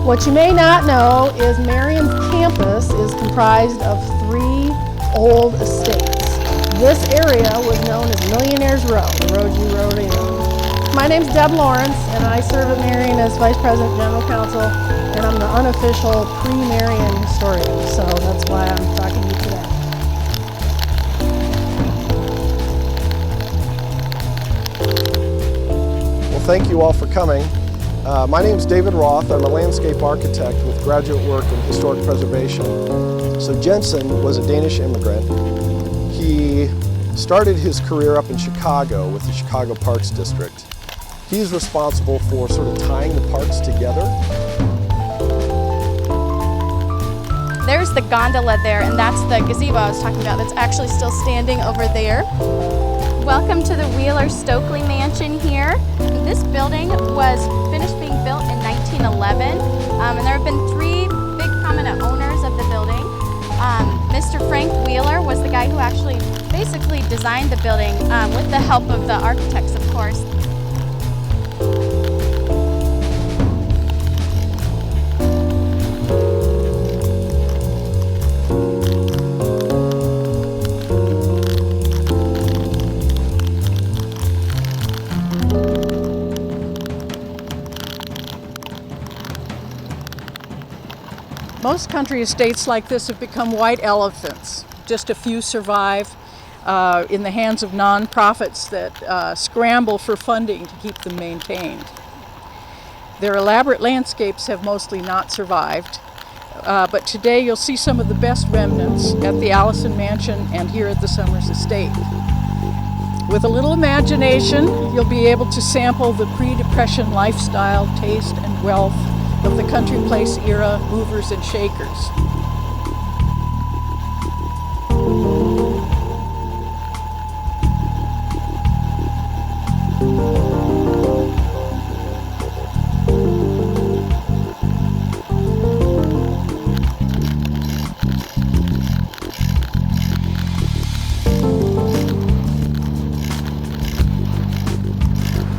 What you may not know is Marion's campus is comprised of 3 old estates. This area was known as Millionaire's Row, the road you rode in. My name's Deb Lawrence, and I serve at Marion as Vice President General Counsel, and I'm the unofficial pre-Marion historian, so that's why I'm talking to you today. Thank you all for coming. My name is David Roth. I'm a landscape architect with graduate work in historic preservation. So Jensen was a Danish immigrant. He started his career up in Chicago with the Chicago Parks District. He's responsible for sort of tying the parks together. There's the gondola there, and that's the gazebo I was talking about that's actually still standing over there. Welcome to the Wheeler-Stokely Mansion here. This building was finished being built in 1911, and there have been 3 big prominent owners of the building. Mr. Frank Wheeler was the guy who actually basically designed the building with the help of the architects, of course. Most country estates like this have become white elephants. Just a few survive in the hands of nonprofits that scramble for funding to keep them maintained. Their elaborate landscapes have mostly not survived, but today you'll see some of the best remnants at the Allison Mansion and here at the Summers Estate. With a little imagination, you'll be able to sample the pre-Depression lifestyle, taste, and wealth of the country place era movers and shakers.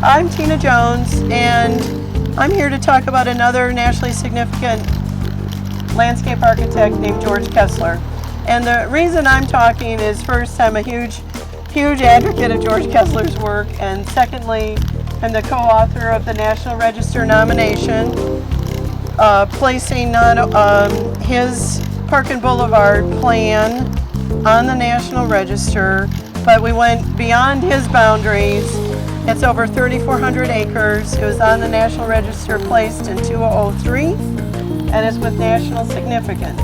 I'm Tina Jones, and I'm here to talk about another nationally significant landscape architect named George Kessler. And the reason I'm talking is, first, I'm a huge advocate of George Kessler's work, and secondly, I'm the co-author of the National Register nomination, placing his Park and Boulevard plan on the National Register, but we went beyond his boundaries. It's over 3,400 acres. It was on the National Register, placed in 2003, and it's with national significance,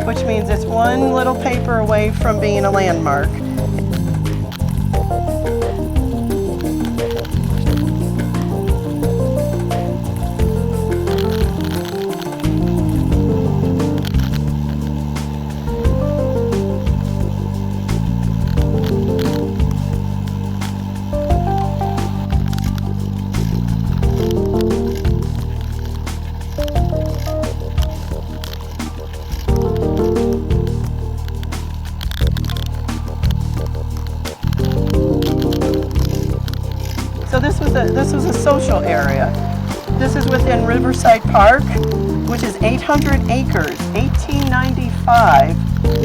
which means it's one little paper away from being a landmark. So this was a social area. This is within Riverside Park, which is 800 acres, 1895,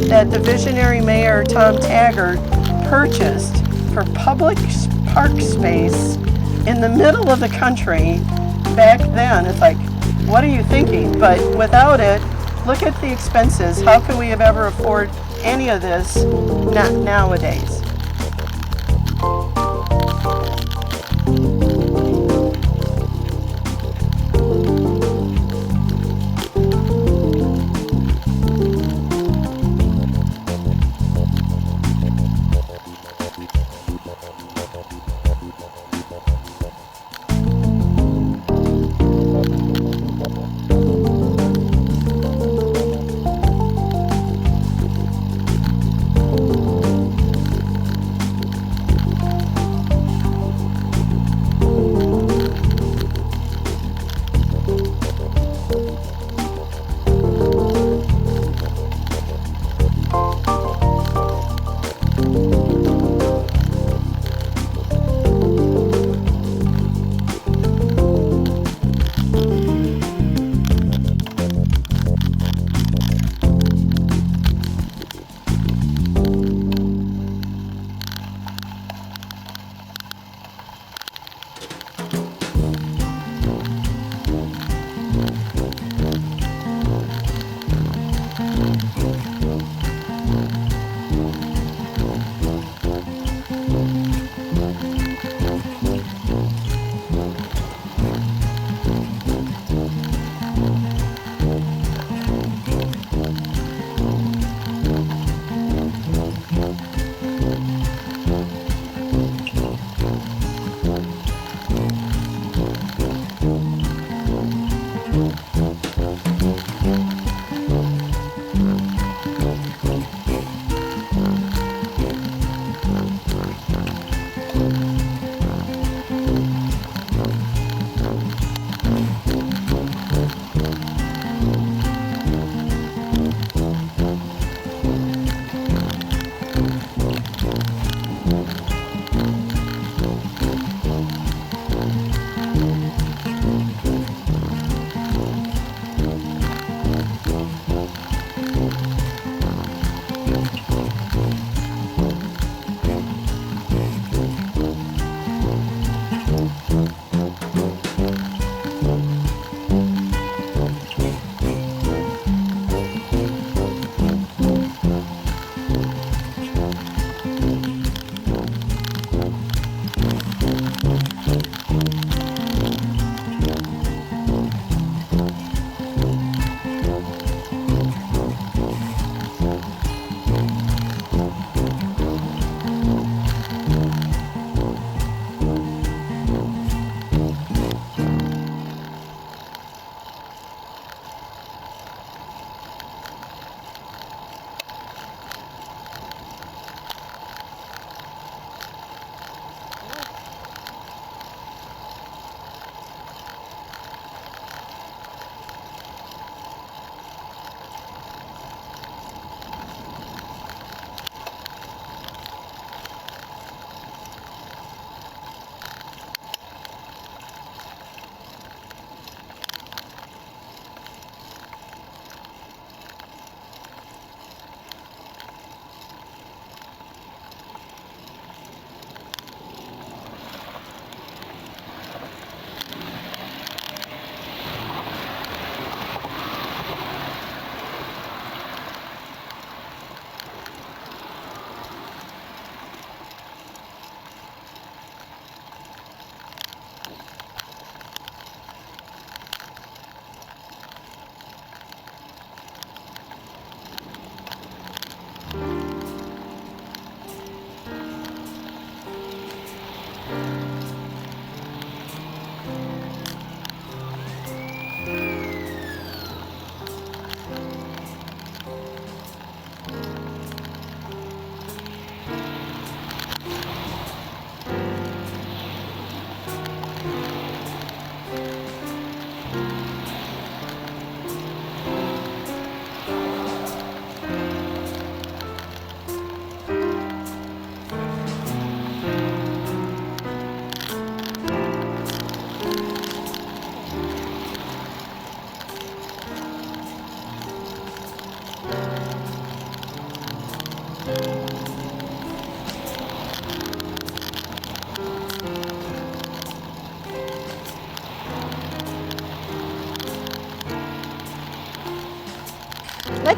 that the visionary mayor Tom Taggart purchased for public park space in the middle of the country. Back then, it's like, what are you thinking? But without it, look at the expenses. How could we have ever afford any of this nowadays?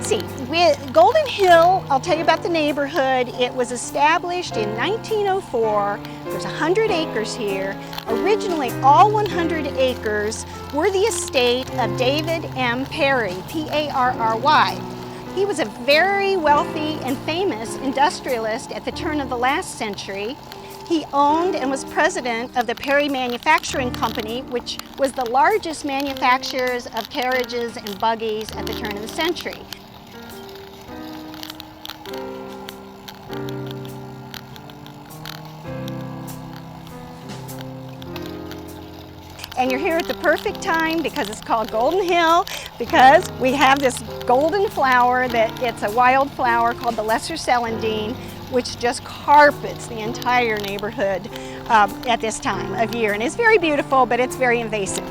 let's see. Golden Hill, I'll tell you about the neighborhood. It was established in 1904. There's 100 acres here. Originally, all 100 acres were the estate of David M. Perry, P-A-R-R-Y. He was a very wealthy and famous industrialist at the turn of the last century. He owned and was president of the Perry Manufacturing Company, which was the largest manufacturers of carriages and buggies at the turn of the century. And you're here at the perfect time because it's called Golden Hill, because we have this golden flower that it's a wild flower called the lesser celandine, which just carpets the entire neighborhood at this time of year. And it's very beautiful, but it's very invasive.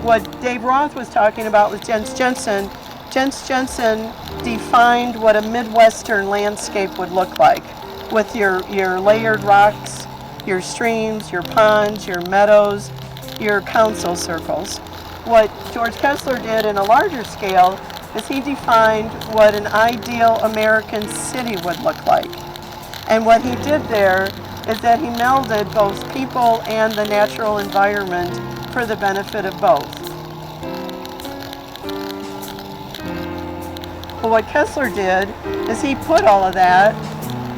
What Dave Roth was talking about with Jens Jensen, Jens Jensen defined what a Midwestern landscape would look like with your layered rocks, your streams, your ponds, your meadows, your council circles. What George Kessler did in a larger scale is he defined what an ideal American city would look like. And what he did there is that he melded both people and the natural environment for the benefit of both. But what Kessler did is he put all of that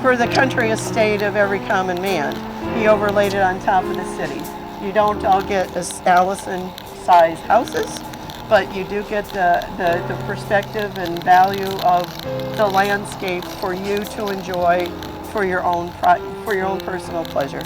for the country estate of every common man. He overlaid it on top of the cities. You don't all get Allison-sized houses, but you do get the perspective and value of the landscape for you to enjoy for your own personal pleasure.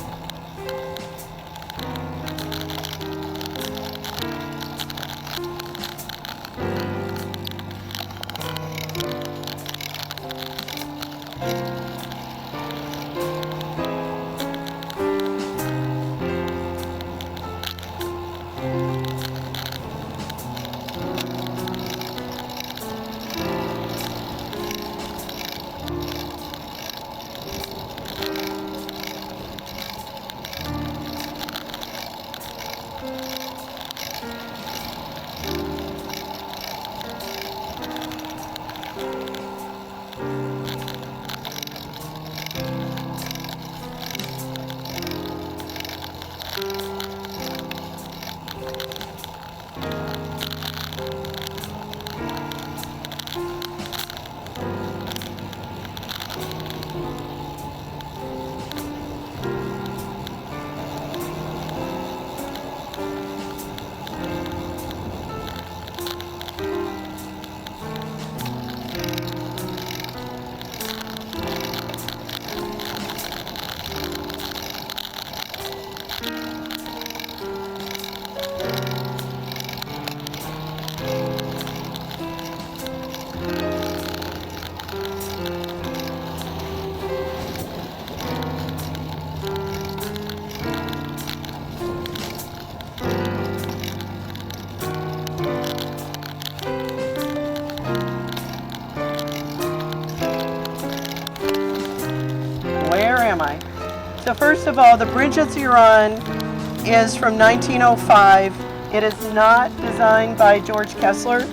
So first of all, the bridge that you're on is from 1905. It is not designed by George Kessler.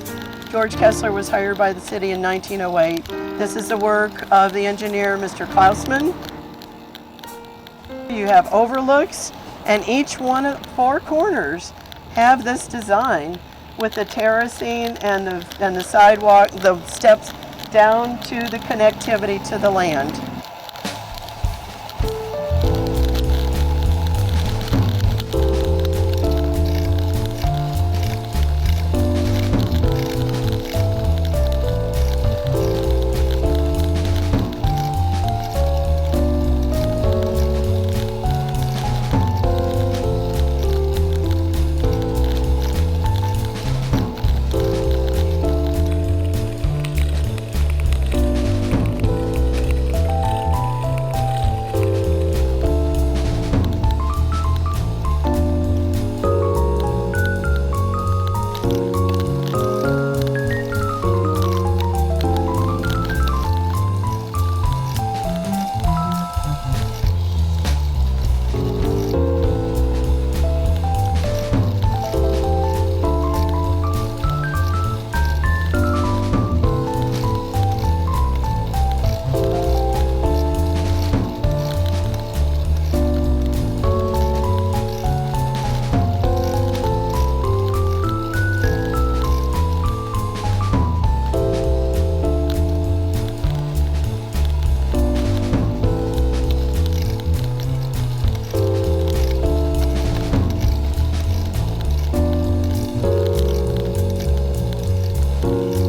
George Kessler was hired by the city in 1908. This is the work of the engineer, Mr. Klausman. You have overlooks, and each one of the four corners have this design with the terracing and the sidewalk, the steps down to the connectivity to the land. you.